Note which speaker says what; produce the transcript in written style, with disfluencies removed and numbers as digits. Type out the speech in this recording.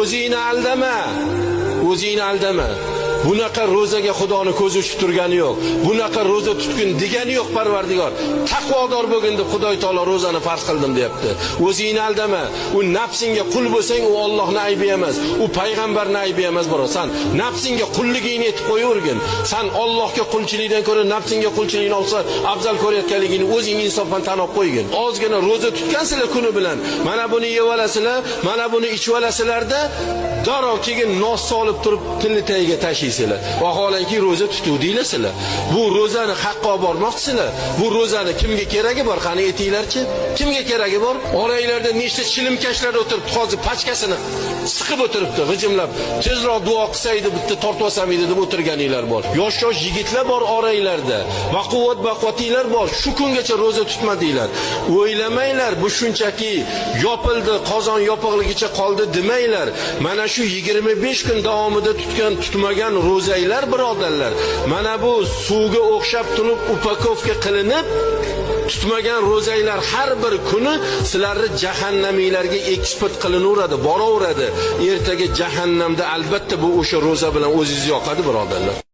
Speaker 1: o'zingni aldama. O'zingni aldama. Bunaqa ro'zaga Xudoning ko'zi uchib turgani yo'q. Bunaqa ro'za tutgin degani yo'q Parvardigor. Taqvodor bo'lgin deb Xudoy taolo ro'zani farz qildim deyapti. O'zingni aldama. U nafsingga qul bo'lsang, u Allohning aybi emas. U payg'ambarning aybi emas, biroq sen nafsingga qulligingni etib qo'yavergin. Sen Allohga qulchilikdan ko'ra nafsingga qulchilikni olsa afzal ko'rayotganligini o'zing insofdan tan olib qo'ygin. Ozgina ro'za tutgansizlar kuni bilan. Mana buni yeb olasizlar, mana buni ichib olasizlarda darrov keyin nos solib turib tilni tagiga tashlaysizlar. Vaholanki ro'za tutuv deylasizlar. Bu ro'zani haqqa olib bormoqchisizlar. Bu ro'zani kimga keragi bor? Qani aytinglarchi? Kimga keragi bor? Oranglarda nechta chilimkashlar o'tiribdi, hozir pachkasini siqib o'tiribdi, g'ijimlab. Tezroq duo qilsaydi, bitta tortib olsam edi deb o'tirganinglar bor. Yosh yigitlar bor oranglarda. Baquvvat-baquvvatiylar bor. Shu kungacha ro'za tutmadinglar. O'ylamanglar, bu shunchaki yopildi, qozon yopiqligicha qoldi demanglar. Mana shu 25 kun davomida tutmagan ro'zaylar birodarlar. Mana bu suvga o'xshab turib upakovka qilinib tutmagan ro'zaylar har bir kuni sizlarni jahannamiylarga eksport qilinaveradi, boraveradi. Ertaga jahannamda albatta bu o'sha ro'za bilan o'zingiz yoqadi birodarlar.